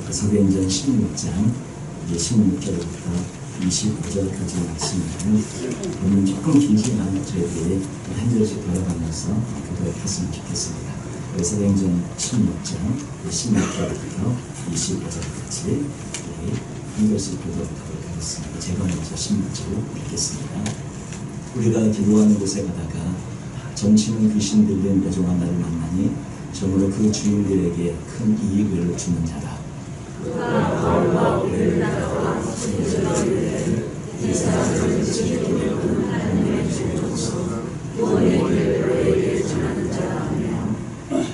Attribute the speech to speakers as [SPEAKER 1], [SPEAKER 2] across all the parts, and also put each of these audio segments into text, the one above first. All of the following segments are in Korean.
[SPEAKER 1] 사도행전 16장 16절부터 25절까지 말씀을 오늘 조금 길지만 저희들이 한 절씩 돌아가면서 기도했으면 좋겠습니다. 사도행전 16장 16절부터 25절까지 한 절씩 기도하도록 하겠습니다. 제가 먼저 16절 읽겠습니다. 우리가 기도하는 곳에 가다가 점치는 귀신 들린 여종 하나를 만나니 정으로 그 주인들에게 큰 이익을 주는 자라.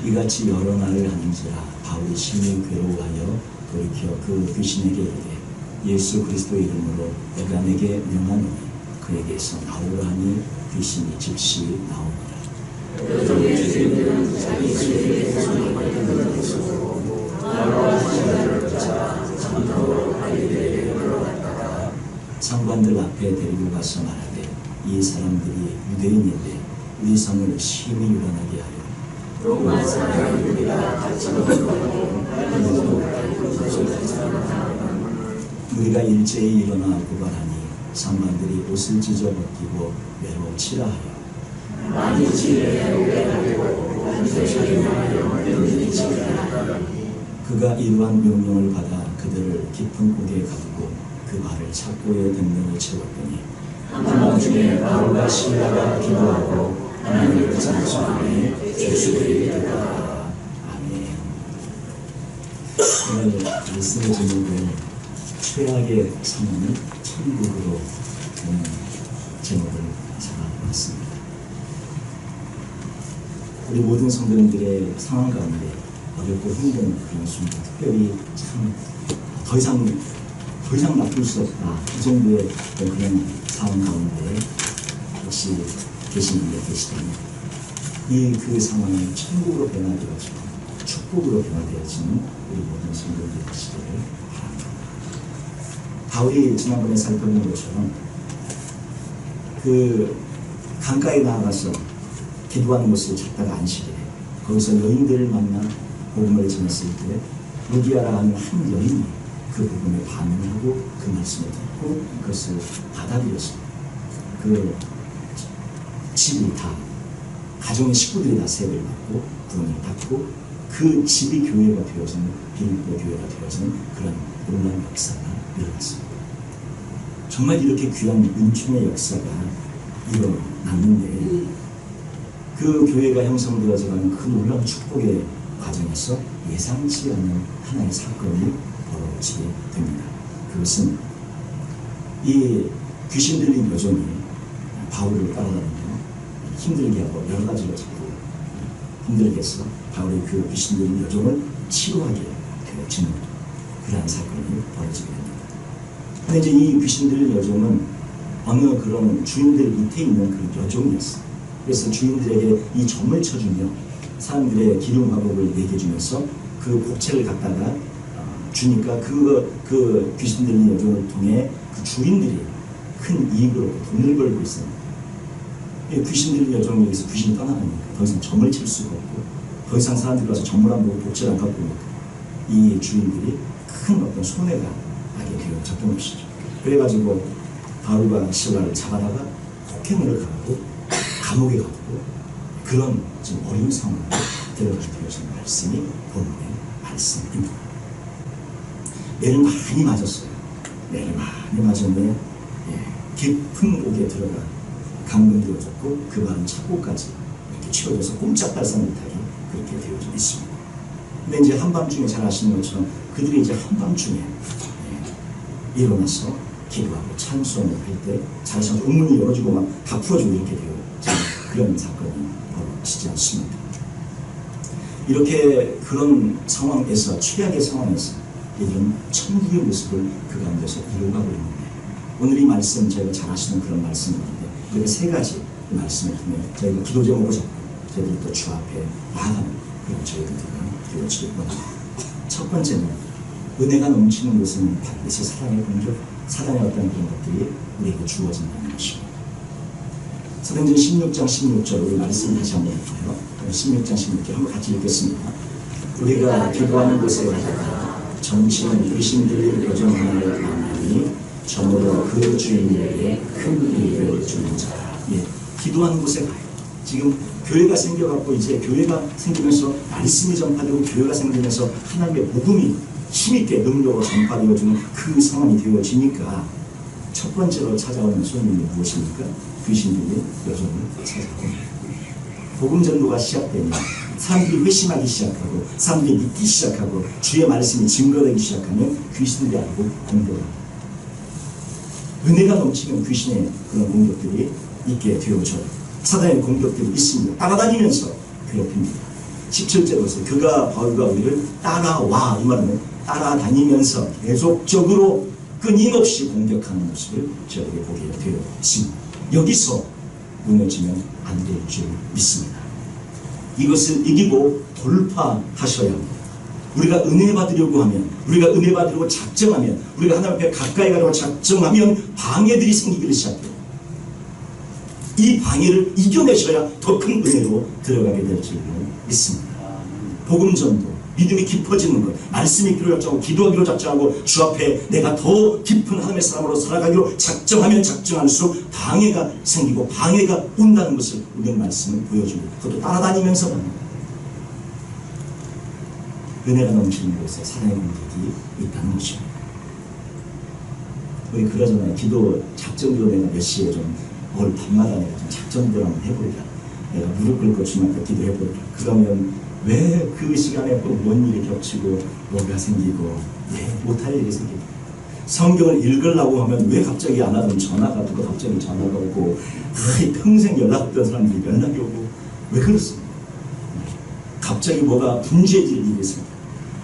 [SPEAKER 1] 이같이 여러 날을 하는지라 바울이 심히 괴로워하여 돌이켜 그 귀신에게 이르되 예수 그리스도의 이름으로 내가 내게 명하노니 그에게서 나오라 하니 귀신이 즉시 나오니라. 상관들 앞에 데리고 가서 말하되 이 사람들이 유대인인데 우리 성을 심히 유란하게 하여 로마 사람들이라 같이 우리가 일제히 일어나 고발하니 상관들이 옷을 찢어 벗기고 매로 치라 하여 많이 지혜하고 그가 이러한 명령을 받아 그들을 깊은 곳에 가두고 그 발을 착고에 댕댕이 채웠더니 한밤중에 바울과 실라가 기도하고 하나님을 찬송하니 죄수들이 들어가라. 아멘. 오늘 말씀의 제목은 최악의 상황을 천국으로 보는 제목을 잡아봤습니다. 우리 모든 성도님들의 상황 가운데 어렵고 힘든 그런 순간, 특별히 참 더 이상 나쁠 수 없다, 이 정도의 그런 상황 가운데 혹시 계시는 분 계시다면 그 상황이 천국으로 변화되어지고 축복으로 변화되어지는 우리 모든 성도들 되시기를 바랍니다. 바울이 지난번에 살펴본 것처럼 그 강가에 나아가서 기도하는 곳을 찾다가 안식일에 거기서 여인들을 만나 복음을 전했을 때 루디아라 하는 한 여인이 그 복음에 반응을 하고 그 말씀을 듣고 그것을 받아들여서 그 집이 다 가정의 식구들이 다 세례를 받고 구원을 받고 그 집이 교회가 되어지는 빌립보 교회가 되어지는 그런 놀라운 역사가 일어났습니다. 정말 이렇게 귀한 은총의 역사가 일어났는데 그 교회가 형성되어져가는 그 놀라운 축복의 과정에서 예상치 않은 하나의 사건이 벌어지게 됩니다. 그것은 이 귀신 들린 여종이 바울을 따라다니며 힘들게 하고 여러 가지로 자꾸 힘들게 해서 바울이 그 귀신 들린 여종을 치료하게 되어지는 그러한 사건이 벌어지게 됩니다. 그런데 이제 이 귀신 들린 여종은 어느 그런 주인들 밑에 있는 그 여종이었어요. 그래서 주인들에게 이 점을 쳐주며 사람들의 기름 화복을 먹여주면서 그 복채를 갖다가 주니까 그 귀신 들린 여종을 통해 그 주인들이 큰 이익으로 돈을 벌고 있어요. 귀신 들린 여종이 여기서 귀신이 떠나가니까 더 이상 점을 칠 수가 없고 더 이상 사람들이 와서 점을 안 보고 복채를 안 갖고 오니까 이 주인들이 큰 어떤 손해가 나게 되어졌던 것이죠. 그래가지고 바울과 실라를 잡아다가 폭행을 가하고 감옥에 가두고 그런 지금 어려운 상황에 들어가게 되어진 말씀이 본문의 말씀입니다. 매를 많이 맞았어요. 매를 많이 맞았는데 깊은 옥에 들어가 감금되어졌고 그 발은 착고까지 이렇게 치워져서 꼼짝달싹 못하게 그렇게 되어져 있습니다. 근데 이제 한밤중에 잘 아시는 것처럼 그들이 이제 한밤중에 일어나서 기도하고 찬송을 할 때 자신의 음문이 열어지고 막 다 풀어지고 이렇게 되어 그런 사건이 벌어지지 않습니다. 이렇게 그런 상황에서 최악의 상황에서 이런 천국의 모습을 그 가운데서 이루어가고 있는데 오늘 이 말씀 저희가 잘 아시는 그런 말씀인데 우리가 세 가지 말씀을 통해 저희가 기도 제목을 잡고 저희들이 또 주 앞에 나아가는 그런 저희들이 되어지길 원합니다. 첫 번째는 은혜가 넘치는 것은 반드시 사랑의 공격, 사랑의 어떤 그런 것들이 우리에게 주어진다는 것입니다. 사도행전 16장 16절 우리 말씀 다시 한번 볼까요? 16장 16절 한번 같이 읽겠습니다. 우리가 기도하는 곳에 가다가 점치는 귀신들이 요정 하나를 만나니 저물어 그 주인에게 큰 일을 주는 자라. 예, 기도하는 곳에 가요. 지금 교회가 생겨갖고 이제 교회가 생기면서 말씀이 전파되고 교회가 생기면서 하나님의 복음이 힘있게 능력으로 전파되어지는 그 상황이 되어지니까 첫 번째로 찾아오는 손님이 무엇입니까? 귀신들이 여정을 찾아옵니다. 복음 전도가 시작되면 사람들이 회심하기 시작하고 사람들이 믿기 시작하고 주의 말씀이 증거되기 시작하면 귀신들이 알고 공격합니다. 은혜가 넘치면 귀신의 그런 공격들이 있게 되어져요. 사단의 공격들이 있습니다. 따라다니면서 괴롭힙니다. 17절에 보세요. 그가 바울과 우리를 따라와, 이 말은 따라다니면서 계속적으로 끊임없이 공격하는 모습을 저에게 보게 되었습니다. 여기서 무너지면 안 될 줄 믿습니다. 이것을 이기고 돌파하셔야 합니다. 우리가 은혜 받으려고 하면, 우리가 은혜 받으려고 작정하면, 우리가 하나님 앞에 가까이 가려고 작정하면 방해들이 생기기를 시작해요. 이 방해를 이겨내셔야 더 큰 은혜로 들어가게 될 줄로 믿습니다. 복음 전도, 믿음이 깊어지는 것, 말씀이 기도를 작정하고 기도하기로 작정하고 주 앞에 내가 더 깊은 하나님의 사람으로 살아가기로 작정하면 작정할수록 방해가 생기고 방해가 온다는 것을 우리는 말씀을 보여줍니다. 그것도 따라다니면서 합니다. 은혜가 넘치는 곳에 사랑의 공격이 있다는 것입니다. 우리 그러잖아요. 기도 작정기도 내가 몇 시에 좀 오늘 밤마다 내가 좀 작정기도 한번 해보리라. 내가 무릎 꿇고 주님 앞에 기도해보리라. 그러면 왜 그 시간에 또 뭔 일이 겹치고 뭐가 생기고 못할 일이 생기고 성경을 읽으려고 하면 왜 갑자기 안 하던 전화가 누가 갑자기 전화가 오고 평생 연락 없던 사람들이 연락이 오고 왜 그렇습니까? 갑자기 뭐가 분주해질 일이 있습니다.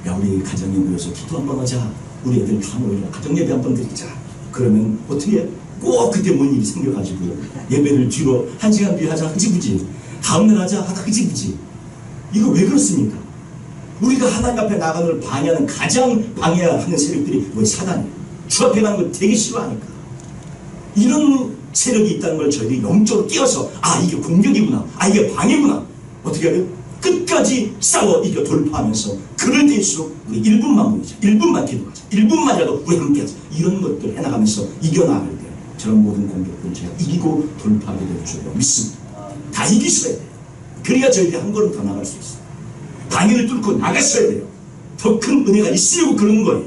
[SPEAKER 1] 야, 우리 가정에 모여서 기도 한번 하자. 우리 애들 다 모여라. 가정예배 한번 드리자. 그러면 어떻게 꼭 그때 뭔 일이 생겨가지고 예배를 뒤로 1시간 뒤에 하자 흐지부지, 다음날 하자 하다 흐지부지. 이거 왜 그렇습니까? 우리가 하나님 앞에 나가는 방해하는 가장 방해하는 세력들이 뭐 사단이에요. 주 앞에 가는 걸 되게 싫어하니까. 이런 세력이 있다는 걸 저희들이 영적으로 띄어서 이게 공격이구나, 이게 방해구나, 어떻게 해야 돼요? 끝까지 싸워 이겨 돌파하면서 그럴 때일수록 우리 1분만 모이자, 1분만 기도하자, 1분만이라도 우리 함께하자, 이런 것들 해나가면서 이겨나갈 때 저런 모든 공격들을 제가 이기고 돌파하게 될 줄로 믿습니다. 다 이기셔야 돼요. 그래야 저희들이 한 걸음 더 나갈 수 있어요. 방해를 뚫고 나갔어야 돼요. 더 큰 은혜가 있으려고 그런 거예요.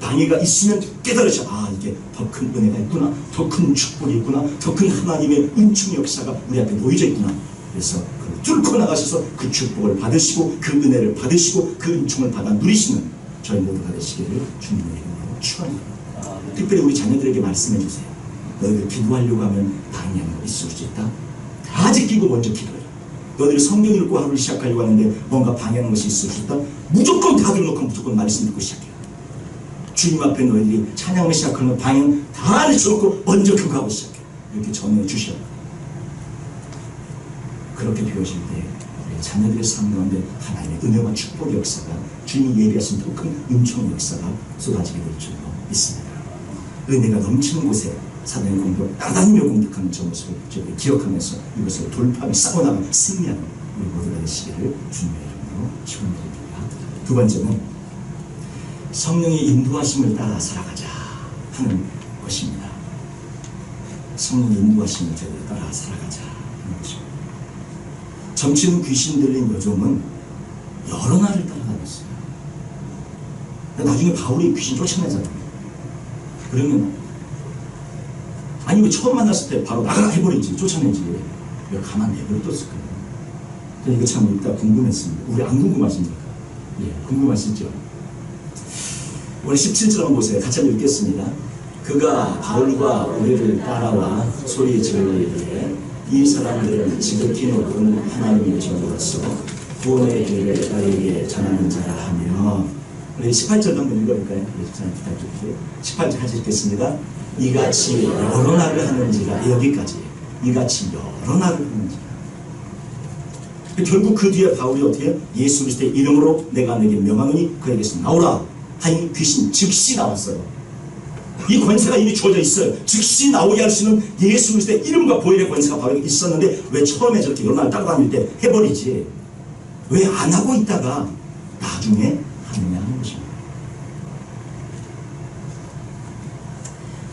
[SPEAKER 1] 방해가 있으면 깨달으셔. 이게 더 큰 은혜가 있구나, 더 큰 축복이 있구나, 더 큰 하나님의 은총의 역사가 우리 앞에 놓여져 있구나. 그래서 그걸 뚫고 나가셔서 그 축복을 받으시고 그 은혜를 받으시고 그 은총을 받아 누리시는 저희 모두가 되시기를 주님의 이름으로 축원합니다. 특별히 우리 자녀들에게 말씀해 주세요. 너희들 기도하려고 하면 방해하는 거 있을 수 있다. 다 지키고 먼저 기도해. 너희들이 성경 읽고 하루를 시작하려고 하는데 뭔가 방해하는 것이 있을 수 있다. 무조건 다 들어놓고 무조건 말씀 듣고 시작해. 주님 앞에 너희들이 찬양을 시작하면 방향 다 내쳐놓고 먼저 그거 하고 시작해. 이렇게 전해 주셔야 합니다. 그렇게 되어질 때 우리 자녀들의 삶 가운데 하나님의 은혜와 축복의 역사가 주님이 예비하신 더 큰 은총의 역사가 쏟아지게 될 줄로 믿습니다. 은혜가 넘치는 곳에 사단의 공격, 따라다니며 공격하는 저 모습을 저희가 기억하면서 이것을 돌파하며 싸워나가 승리하는 우리 모두가 되시기를 주님의 이름으로 축원드립니다. 두 번째는 성령의 인도하심을 따라 살아가자 하는 것입니다. 성령의 인도하심을 따라 살아가자 하는 것입니다. 점치는 귀신 들린 여종은 여러 날을 따라다녔어요. 나중에 바울이 귀신 쫓아내잖아요. 그러면 왜 처음 만났을 때 바로 나가라 해버리지, 쫓아내지. 왜 가만 내버려뒀을까요? 저는 이거 참 읽다 궁금했습니다. 우리 안 궁금하십니까? 궁금하시죠? 우리 17절 한번 보세요. 같이 한번 읽겠습니다. 그가 바울과 우리를 따라와 소리 지르기에 이 사람들은 지극히 높은 하나님의 종으로서 구원의 길을 너희에게 전하는 자라 하며, 우리 18절 한번 읽어볼까요? 18절 같이 읽겠습니다. 이같이 여러 날을 하는지라. 여기까지 이같이 여러 날을 하는지라. 결국 그 뒤에 바울이 어떻게 해요? 예수 그리스도의 이름으로 내가 내게 명하노니 그에게서 나오라 하니 귀신 즉시 나왔어요. 이 권세가 이미 주어져 있어요. 즉시 나오게 할 수 있는 예수 그리스도의 이름과 보혈의 권세가 바로 있었는데 왜 처음에 저렇게 여러 날 따라다닐 때 해버리지? 왜 안 하고 있다가 나중에 하느냐 하는 것입니다.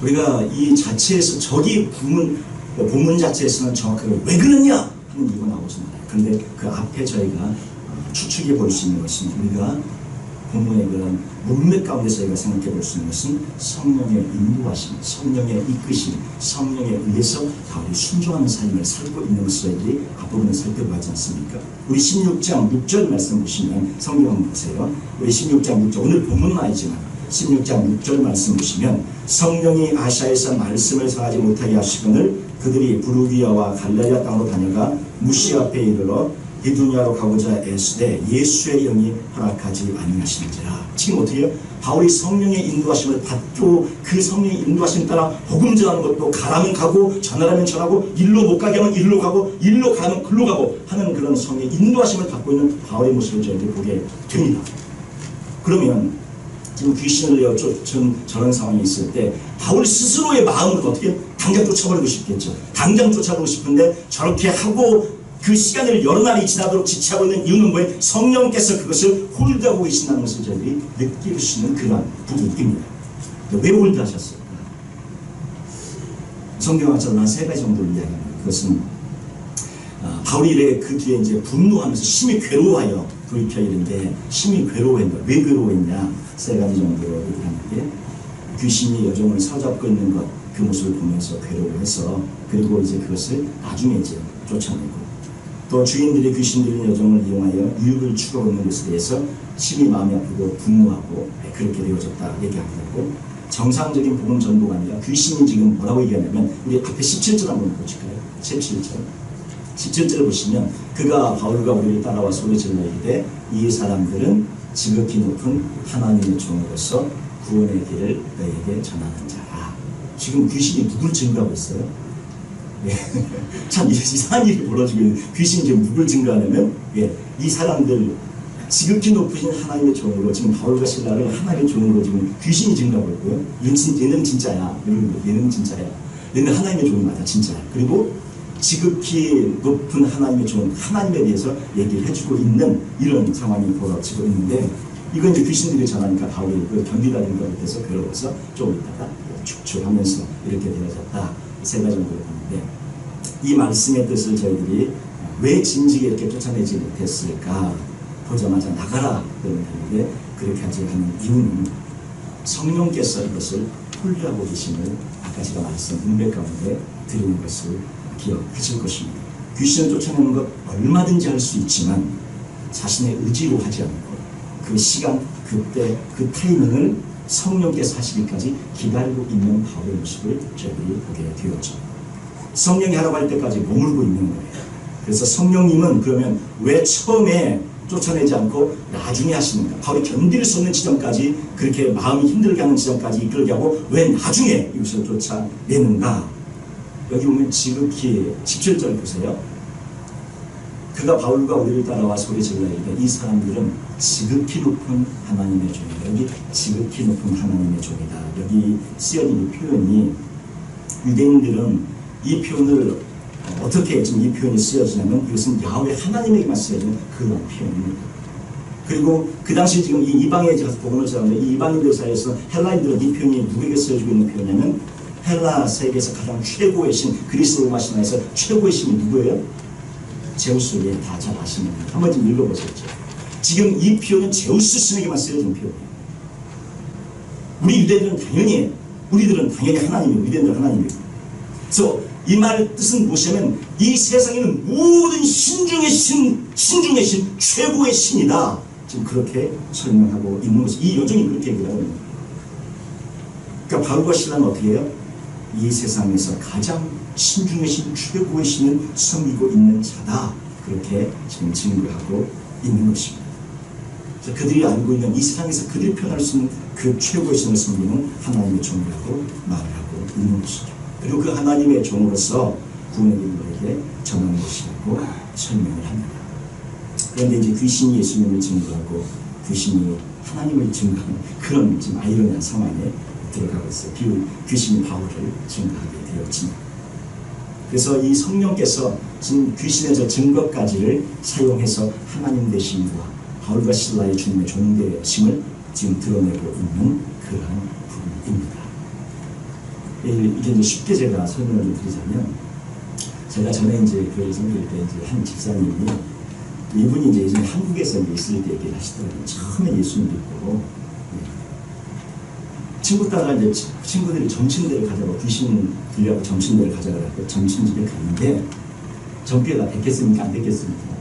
[SPEAKER 1] 우리가 이 자체에서 저기 본문 자체에서는 정확하게 왜 그러냐 하는 이유가 나오지 않아요. 그런데 그 앞에 저희가 추측해 볼 수 있는 것은 우리가 본문의 그런 문맥 가운데 저희가 생각해 볼 수 있는 것은 성령의 인도하심, 성령의 이끄심, 성령에 의해서 바울이 순종하는 삶을 살고 있는 것을 저희들이 앞부분에 살펴보지 않습니까? 우리 16장 6절 말씀 보시면 성경 한번 보세요. 우리 16장 6절 오늘 본문은 아니지만 16장 6절 말씀 보시면 성령이 아시아에서 말씀을 사하지 못하게 하시거늘 그들이 부르기아와 갈라디아 땅으로 다녀가 무시 앞에 이르러 비두니아로 가고자 애쓰되 예수의 영이 허락하지 아니하시는지라. 지금 어떻게 해요? 바울이 성령의 인도하심을 받고 그 성령의 인도하심 따라 복음 전하는 것도 가라면 가고 전하라면 전하고 일로 못 가게 하면 일로 가고 일로 가면 글로 가고 하는 그런 성령의 인도하심을 받고 있는 바울의 모습을 저희들이 보게 됩니다. 그러면 지금 귀신을 내어 저런 상황이 있을 때 바울 스스로의 마음은 어떻게 당장 쫓아버리고 싶겠죠. 당장 쫓아버리고 싶은데 저렇게 하고 그 시간을 여러 날이 지나도록 지체하고 있는 이유는 뭐예요? 성령께서 그것을 홀드하고 계신다는 것을 저희들이 느낄 수 있는 그런 부분입니다. 왜 홀드하셨을까? 성경학자는 한 3가지 정도를 이야기합니다. 그것은 바울이 그 뒤에 이제 분노하면서 심히 괴로워하여 돌이켜 이르는데 심히 괴로워했다. 왜 괴로워했냐? 3가지 정도로 얘기하는데 귀신이 여종을 사로잡고 있는 것, 그 모습을 보면서 괴로워해서 그리고 이제 그것을 나중에 이제 쫓아내고 또 주인들이 귀신들인 여종을 이용하여 유익을 추구하는 것에 대해서 심히 마음이 아프고 분노하고 그렇게 되어졌다 얘기하고 정상적인 복음 전도가 아니라 귀신이 지금 뭐라고 얘기하냐면 우리 앞에 17절 한번 보실까요? 17절을 보시면 그가 바울과 우리를 따라와 소리 질러 이르되 이 사람들은 지극히 높은 하나님의 종으로서 구원의 길을 너에게 전하는 자라. 지금 귀신이 누굴 증거하고 있어요? 예. 참 이상한 일이 벌어지고 있는 귀신이 지금 누굴 증거하냐면 이 사람들 지극히 높으신 하나님의 종으로 지금 바울과 실라를 하나님의 종으로 지금 귀신이 증거하고 있고요. 얘는 진짜야. 얘는 진짜야. 얘는 하나님의 종이 맞아. 진짜야. 그리고 지극히 높은 하나님의 종, 하나님에 대해서 얘기를 해주고 있는 이런 상황이 벌어지고 있는데 이건 이제 귀신들이 전하니까 바울이 그 견디다는 것에 대해서 괴로워서 조금 있다가 축축하면서 이렇게 되어졌다. 3가지 정도로 보는데 이 말씀의 뜻을 저희들이 왜 진지게 이렇게 쫓아내지 못했을까? 보자마자 나가라 그러면 되는데 그렇게 하지 않는 이유는 성령께서 이것을 홀리하고 계심을 아까 제가 말씀한 문맥 가운데 드리는 것을 기억하실 것입니다. 귀신을 쫓아내는 것 얼마든지 할 수 있지만 자신의 의지로 하지 않고 그 시간, 그때, 그 타이밍을 성령께서 하시기까지 기다리고 있는 바울의 모습을 저희들이 보게 되었죠. 성령이 하라고 할 때까지 머물고 있는 거예요. 그래서 성령님은 그러면 왜 처음에 쫓아내지 않고 나중에 하시는가? 바울이 견딜 수 없는 지점까지 그렇게 마음이 힘들게 하는 지점까지 이끌게 하고 왜 나중에 이것을 쫓아내는가? 여기 보면 지극히 17절 보세요. 그가 바울과 우리를 따라와 소리 질러 이르되 이 사람들은 지극히 높은 하나님의 종이다. 여기 지극히 높은 하나님의 종이다. 여기 쓰여진 이 표현이 유대인들은 이 표현을 어떻게 지금 이 표현이 쓰여지냐면 이것은 야훼 하나님에게만 쓰여지는 그런 표현입니다. 그리고 그 당시 지금 이 이방에 가서 복음을 전하는데 이 이방인들 사이에서 헬라인들은 이 표현이 누구에게 쓰여지고 있는 표현이냐면 헬라 세계에서 가장 최고의 신 그리스 로마 신화에서 최고의 신이 누구예요? 제우스에 다 잘 아시는 분. 한번 좀 읽어보셨죠. 지금 이 표현은 제우스 신에게만 쓰여진 표현이에요. 우리 유대인들은 당연히 하나님이고 유대인들은 하나님이고. 그래서 이 말의 뜻은 무엇이냐면 이 세상에는 모든 신 중의 신, 최고의 신이다. 지금 그렇게 설명하고 있는 것이 이 여정이 그렇게 얘기를 하고 있는 거예요. 그러니까 바울과 실라는 어떻게 해요? 이 세상에서 가장 신 중의 신, 최고의 신을 섬기고 있는 자다. 그렇게 지금 증거하고 있는 것입니다. 그래서 그들이 알고 있는 이 세상에서 그들이 표현할 수 있는 그 최고의 신을 섬기는 하나님의 종이라고 말을 하고 있는 것이죠. 그리고 그 하나님의 종으로서 구원의 길을 전하는 것이라고 설명을 합니다. 그런데 이제 귀신이 예수님을 증거하고 귀신이 하나님을 증거하는 그런 지금 아이러니한 상황에 들어가고 있어요. 귀신이 바울을 증거하게 되었습니다. 그래서 이 성령께서 지금 귀신의 저 증거까지를 사용해서 하나님 되심과 바울과 실라의 주님의 종되심을 지금 드러내고 있는 그러한 부분입니다. 이게 이제 쉽게 제가 설명을 좀 드리자면, 제가 전에 이제 교회 섬길 때 이제 한 집사님이, 이분이 이제 예전에 한국에서 이제 있을 때 얘기를 하시더라고요. 처음에 예수 믿고, 친구 따라 이제 친구들이 점심대를 가자고, 귀신 들려고 점심대를 가자고 점심집에 갔는데, 전기가 됐겠습니까? 안 됐겠습니까?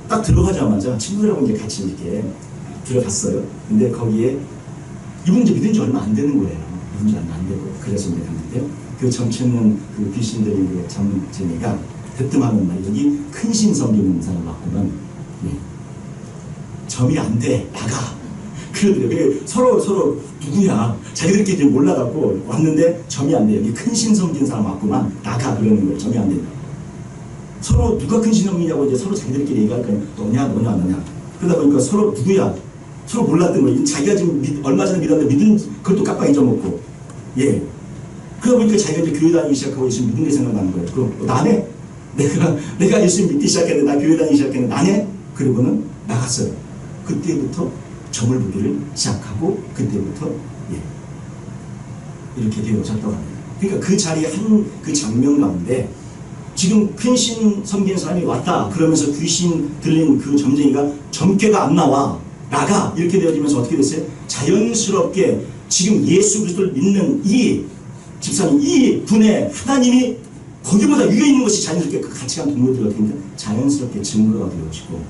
[SPEAKER 1] 딱 들어가자마자 친구들하고 이제 같이 이렇게 들어갔어요. 근데 거기에 이분 이제 믿은 지 얼마 안 되는 거예요. 믿은 지 얼마 안 되고. 그래서 이제 갔는데, 그 점치는 그 귀신들이 그 점쟁이가 대뜸하는 말, 여기 큰 신 섬기는 사람 왔구만. 점이 안 돼, 나가. 그러더래요. 서로 누구야? 자기들끼리 좀 몰라갖고 왔는데, 점이 안 돼. 여기 큰 신 섬기는 사람 왔구만. 나가. 그러는 거예요. 점이 안 된다. 서로 누가 큰 신 섬기냐고 이제 서로 자기들끼리 얘기할 거예요. 너냐. 그러다 보니까 서로 누구야? 서로 몰랐던 거예요. 자기가 지금 얼마 전에 믿었는데 믿은 그것도 깜빡 잊어먹고. 예. 그러다 보니까 자기가 이제 교회 다니기 시작하고 예수 믿는 게 생각나는 거예요. 그럼 나네? 내가 예수 믿기 시작했는데, 나 교회 다니기 시작했는데, 나네? 그리고는 나갔어요. 그때부터 점을 보기를 시작하고, 그때부터, 이렇게 되어졌다고 합니다. 그러니까 그 자리에 그 장면 가운데, 지금 큰 신 섬기는 사람이 왔다. 그러면서 귀신 들린 그 점쟁이가 점괘가 안 나와. 나가. 이렇게 되어지면서 어떻게 됐어요? 자연스럽게 지금 예수 그리스도를 믿는 이 집사님, 이 분의 하나님이 거기보다 위에 있는 것이 자연스럽게 그 가치관 동료들이 어떻게 되니까 자연스럽게 증거가 되어지고,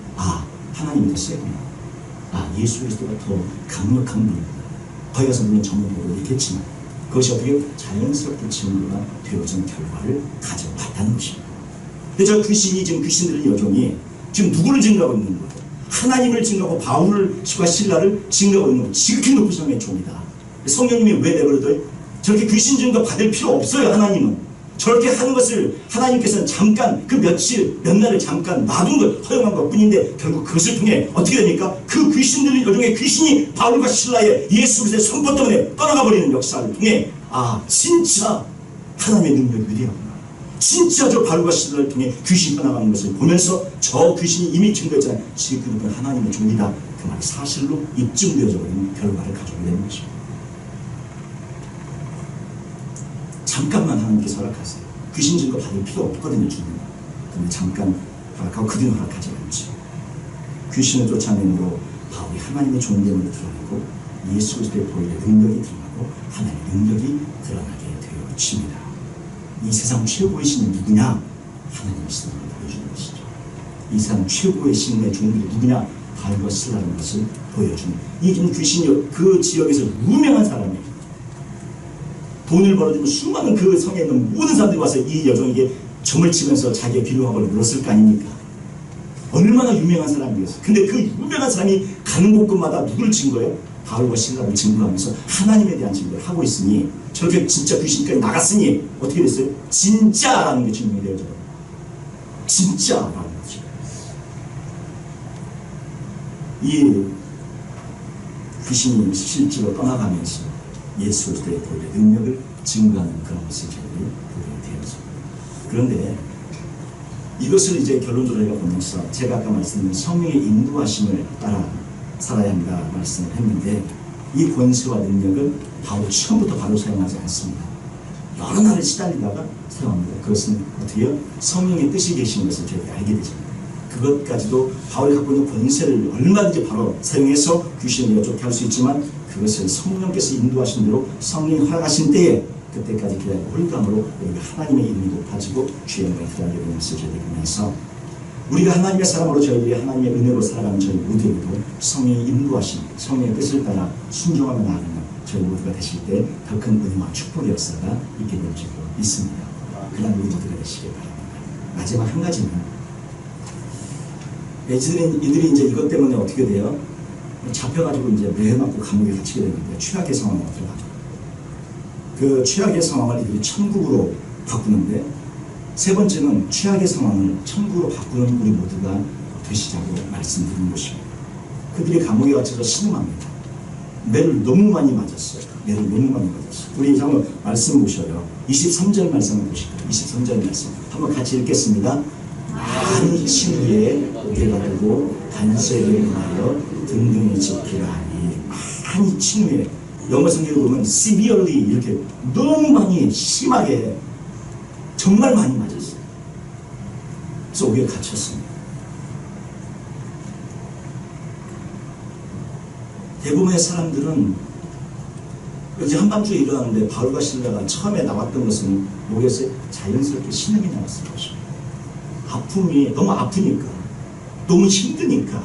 [SPEAKER 1] 하나님이 더 세구나. 예수 그리스도가 더 강력한 분이구나. 거기 가서 물론 전문적으로 있겠지만, 그것이 어떻게 자연스럽게 증거가 되어진 결과를 가져왔다는 것입니다. 근데 저 귀신이, 지금 귀신 들린 여종이 지금 누구를 증거하고 있는 거예요? 하나님을 증거하고 바울과 신라를 증거하고 있는 거예요. 지극히 높은 성의 종이다. 성령님이 왜 내버려둬요? 저렇게 귀신 증거 받을 필요 없어요. 하나님은 저렇게 하는 것을 하나님께서는 잠깐, 그 며칠, 몇 날을 잠깐 놔둔 것, 허용한 것 뿐인데, 결국 그것을 통해 어떻게 됩니까? 그 귀신 들린 여종의 귀신이 바울과 신라의 예수 그리스도의 선포 때문에 떠나가 버리는 역사를 통해, 진짜 하나님의 능력이 위대하구나. 진짜 저 바울과 신라를 통해 귀신이 떠나가는 것을 보면서 저 귀신이 이미 증거했잖아요. 지금 그는 하나님의 종이다. 그 말이 사실로 입증되어져 버리는 결과를 가져오게 되는 것입니다. 잠깐만 하나님께서 허락하세요. 귀신 증거 받을 필요 없거든요, 주님. 근데 잠깐 허락하고 그들은 허락하지 않지. 귀신을 쫓아내므로 바울이 하나님의 존재임을 드러내고, 예수 그리스도의 보혈의 능력이 드러나고, 하나님의 능력이 드러나게 되어집니다. 이 세상 최고의 신은 누구냐? 하나님의 신을 보여주는 것이죠. 이 세상 최고의 신의 종들이 누구냐? 바울과 신라라는 것을 보여주는. 이 귀신이 그 지역에서 유명한 사람이에요. 돈을 벌어주면 수많은 그 성에 있는 모든 사람들이 와서 이 여종에게 점을 치면서 자기의 필요함을 물었을 거 아닙니까? 얼마나 유명한 사람이었어요. 근데 그 유명한 사람이 가는 곳곳마다 누구를 증거해요? 바울과 신라를 증거하면서 하나님에 대한 증거를 하고 있으니, 저렇게 진짜 귀신까지 나갔으니 어떻게 됐어요? 진짜라는 게 증명이 되어져요. 진짜라는 거죠. 이 귀신이 실제로 떠나가면서 예수 그리스도의 보혈의 능력을 증거하는 그런 것을 저희들이 보게 되었습니다. 그런데 이것을 이제 결론적으로 저희가 보면서, 제가 아까 말씀드린 성령의 인도하심을 따라 살아야 한다 말씀을 했는데, 이 권세와 능력은 바로 처음부터 바로 사용하지 않습니다. 여러 날을 시달리다가 사용합니다. 그것은 어떻게 해요? 성령의 뜻이 계신 것을 저희가 알게 되죠. 그것까지도 바울이 갖고 있는 권세를 얼마든지 바로 사용해서 귀신을 쫓게 할 수 있지만, 그것을 성령께서 인도하신 대로 성령이 허락하신 때에 그때까지 기다리고 홀감으로 우리가 하나님의 이름이 높아지고 주의 영광이 드러나게 되는 것을 저희들이 보면서, 우리가 하나님의 사람으로 저희들이 하나님의 은혜로 살아가는 저희 모두에게도 성령이 인도하신 성령의 뜻을 따라 순종하며 나아가는 저희 모두가 되실 때 더 큰 은혜와 축복의 역사가 있게 될 줄 믿습니다. 그런 우리 모두가 되시길 바랍니다. 마지막 한 가지는, 이들이 이제 이것 때문에 어떻게 돼요? 잡혀가지고 이제 매해 맞고 감옥에 갇히게 되는데, 최악의 상황에 들어가죠. 그 최악의 상황을 이들이 천국으로 바꾸는데, 세 번째는 최악의 상황을 천국으로 바꾸는 우리 모두가 되시자고 말씀드린 것입니다. 그들이 감옥에 갇혀서 신음합니다. 매를 너무 많이 맞았어요. 매를 너무 많이 맞았어요. 우리 한번 말씀 보셔요. 23절 말씀을 보실까요? 23절 말씀 한번 같이 읽겠습니다. 많이 친후에 오게가 되고 단세를 하여 등등히 지키라 하니, 많이 친후에 영어 성경을 보면 severely 이렇게 너무 많이 심하게 정말 많이 맞았어요. 그래서 오히려 갇혔습니다. 대부분의 사람들은 이제 한밤중에 일어나는데 바울과 실라가 처음에 나왔던 것은 목에서 자연스럽게 신음이 나왔을 것입니다. 아픔이 너무 아프니까, 너무 힘드니까,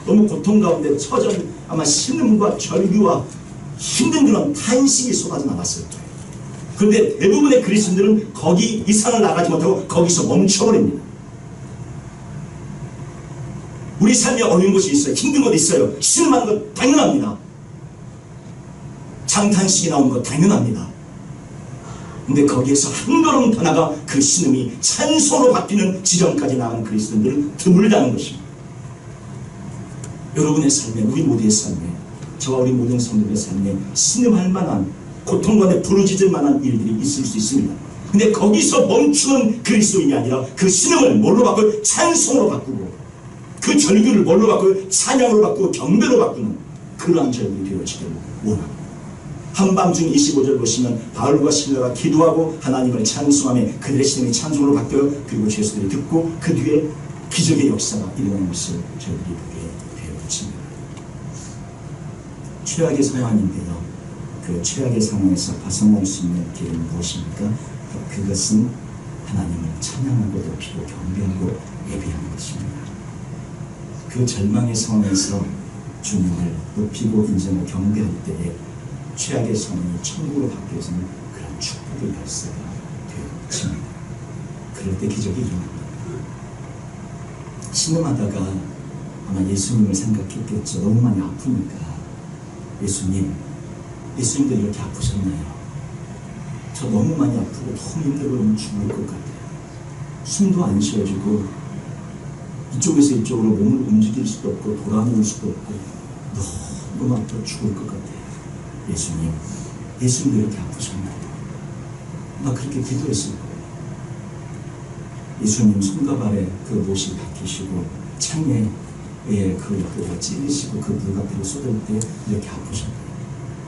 [SPEAKER 1] 너무 고통 가운데 처전 아마 신음과 절규와 힘든 그런 탄식이 쏟아져 나갔을 거예요. 그런데 대부분의 그리스도인들은 거기 이상을 나가지 못하고 거기서 멈춰버립니다. 우리 삶에 어려운 것이 있어요. 힘든 것이 있어요. 신음하는 것 당연합니다. 장탄식이 나오는 것 당연합니다. 근데 거기에서 한 걸음 더 나가 그 신음이 찬송으로 바뀌는 지점까지 나가는 그리스도인들은 드물다는 것입니다. 여러분의 삶에, 우리 모두의 삶에, 저와 우리 모든 성도들의 삶에 신음할 만한, 고통과 부르짖을 만한 일들이 있을 수 있습니다. 근데 거기서 멈추는 그리스도인이 아니라 그 신음을 뭘로 바꾸고 찬송으로 바꾸고, 그 절규를 뭘로 바꾸고 찬양으로 바꾸고 경배로 바꾸는 그러한 절규가 되어지기를 원합니다. 한밤중 25절 보시면 바울과 실라가 기도하고 하나님을 찬송하며 그들의 신음이 찬송으로 바뀌어요. 그리고 죄수들이 듣고 그 뒤에 기적의 역사가 일어나는 것을 저희들이 보게 되어집니다. 최악의 상황인데요, 그 최악의 상황에서 벗어날 수 있는 길은 무엇입니까? 그것은 하나님을 찬양하고 높이고 경배하고 예배하는 것입니다. 그 절망의 상황에서 주님을 높이고 인정하고 경배할 때에 최악의 상황이 천국으로 바뀌어서는 그런 축복의 열쇠가 되어집니다. 그럴 때 기적이 일어납니다. 신음하다가 아마 예수님을 생각했겠죠. 너무 많이 아프니까. 예수님도 이렇게 아프셨나요? 저 너무 많이 아프고 너무 힘들고 너무 죽을 것 같아요. 숨도 안 쉬어지고 이쪽에서 이쪽으로 몸을 움직일 수도 없고 돌아누울 수도 없고 너무 아파 죽을 것 같아요. 예수님도 이렇게 아프셨나요? 나 그렇게 기도했을 거예요. 예수님 손과 발에 그 못이 박히시고 창에 그 옆에가 찔리시고 그 물가피로 쏟을 때 이렇게 아프셨나요?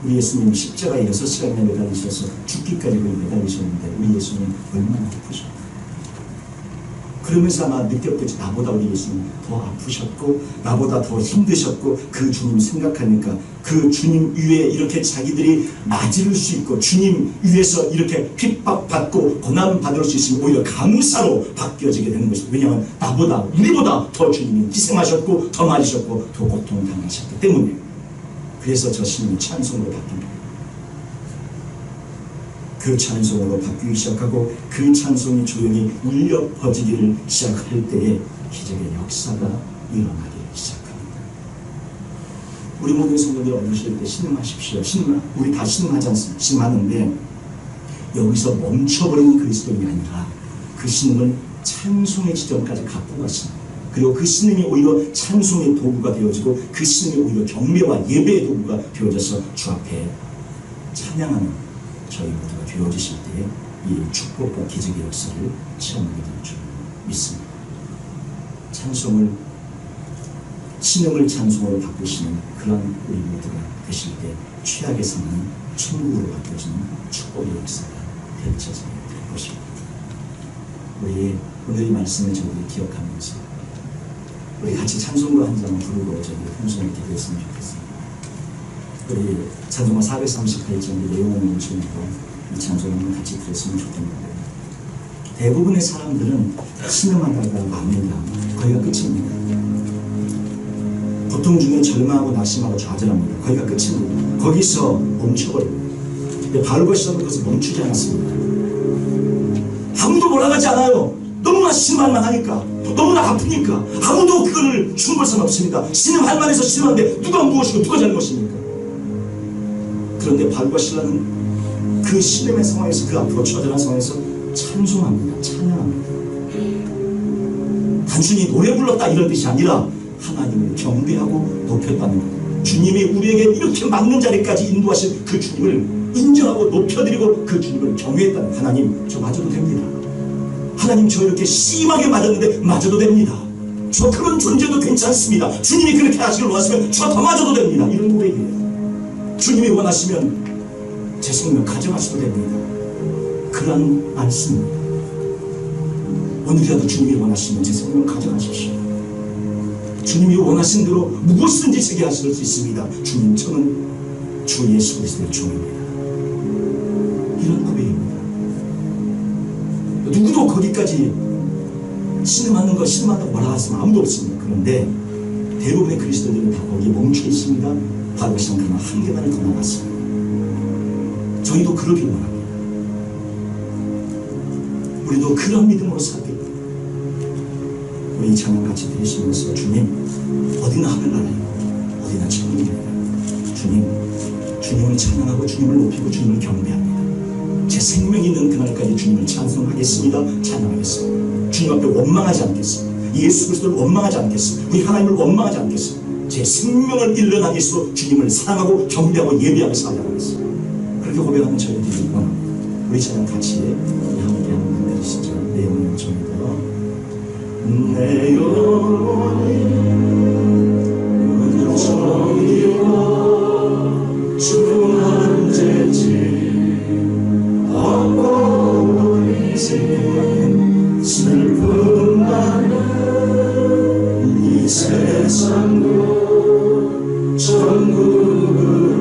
[SPEAKER 1] 우리 예수님 십자가에 6시간이나 매달리셔서 죽기까지 매달리셨는데 우리 예수님 얼마나 아프셨나요? 그러면서 아마 느꼈겠지. 나보다 우리 예수님 더 아프셨고 나보다 더 힘드셨고 그 주님 생각하니까 그 주님 위에 이렇게 자기들이 맞을 수 있고 주님 위에서 이렇게 핍박받고 고난받을 수 있으면 오히려 감사로 바뀌어지게 되는 것입니다. 왜냐하면 나보다 우리보다 더 주님이 희생하셨고 더 맞으셨고 더 고통당하셨기 때문에. 그래서 저 신이 찬송으로 바뀝니다. 그 찬송으로 바뀌기 시작하고 그 찬송이 조용히 울려 퍼지기를 시작할 때에 기적의 역사가 일어나기 시작합니다. 우리 모든 성도들 얻으실 때 신음하십시오. 우리 다 신음하지 않습니까? 신음하는데 여기서 멈춰버리는 그리스도인이 아니라 그 신음을 찬송의 지점까지 갖고 가십니다. 그리고 그 신음이 오히려 찬송의 도구가 되어지고 그 신음이 오히려 경배와 예배의 도구가 되어져서 주 앞에 찬양하는 저희 모두가 되어지실 때에 이 축복과 기적의 역사를 체험하게 될 줄 믿습니다. 신음을 찬송으로 바꾸시는 그런 우리 모두가 되실 때 최악의 상황이 천국으로 바뀌어지는 축복의 역사가 펼쳐지게 될 것입니다. 우리 오늘 이 말씀을 저희들이 기억하면서 우리 같이 찬송가 한 장을 부르고 저희 풍성히 기도했으면 좋겠습니다. 우리 찬송가 438장 내용을 멈추고 이 찬송을 같이 들었으면 좋겠는데 대부분의 사람들은 신음하다가 맙니다. 거기가 끝입니다. 고통 중에 절망하고 낙심하고 좌절합니다. 거기가 끝입니다. 거기서 멈춰버립니다. 바울과 실라는 그것을 멈추지 않았습니다. 아무도 몰아가지 않아요. 너무나 신음할만 하니까, 너무나 아프니까 아무도 그거를 충고할 수는 없습니다. 신음할 만해서 신음하는데 누가 무엇이고 누가 잘못입니까? 그런데 바울과 실라는 그 신음의 상황에서, 그 앞으로 처절한 상황에서 찬송합니다. 찬양합니다. 단순히 노래 불렀다 이런 뜻이 아니라 하나님을 경배하고 높였다는 것. 주님이 우리에게 이렇게 맞는 자리까지 인도하신 그 주님을 인정하고 높여드리고 그 주님을 경외했다는, 하나님 저 맞아도 됩니다. 하나님 저 이렇게 심하게 맞았는데 맞아도 됩니다. 저 그런 존재도 괜찮습니다. 주님이 그렇게 하시길 원하시면 저 더 맞아도 됩니다. 이런 고백이에요. 주님이 원하시면 제 생명 가져가셔도 됩니다. 그런 말씀입니다. 오늘이라도 주님이 원하시면 제 생명 가져가십시오. 주님이 원하신 대로 무엇이든지 제게 하실 수 있습니다. 주님, 저는 주 예수 그리스도의 종입니다. 이런 고백입니다. 누구도 거기까지 신음하는 거, 신음한다고 뭐라 하시면 아무도 없습니다. 그런데 대부분의 그리스도인들은 다 거기에 멈춰 있습니다. 바로 그러나 한 계단을 더 나갔습니다. 저희도 그러길 원합니다. 우리도 그런 믿음으로 살길. 우리 이 찬양 같이 드리시면서 주님, 어디나 하늘나라요, 어디나 천국입니다. 주님, 주님을 찬양하고 주님을 높이고 주님을 경배합니다. 제 생명이 있는 그날까지 주님을 찬송하겠습니다. 찬양하겠습니다. 주님 앞에 원망하지 않겠습니다. 예수 그리스도를 원망하지 않겠습니다. 우리 하나님을 원망하지 않겠습니다. 제 생명을 일러나기 위해서 주님을 사랑하고 경배하고 예배하며 살아가겠습니다. 그렇게 고백하는 저희들이 원합니다. 우리 찬양 같이 함께 한번 드리시죠. 내 영혼을 전해드려 내 영혼이 은총이요 주 언제지 없고 우리 슬픔 많은 이 세상도 천국으로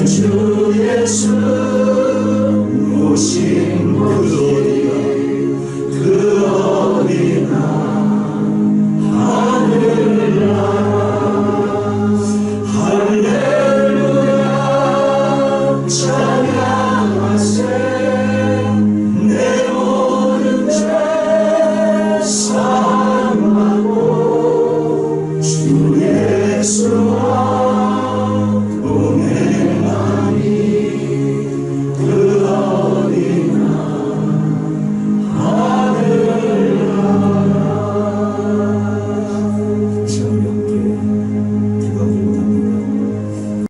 [SPEAKER 1] 주 예수 오신 그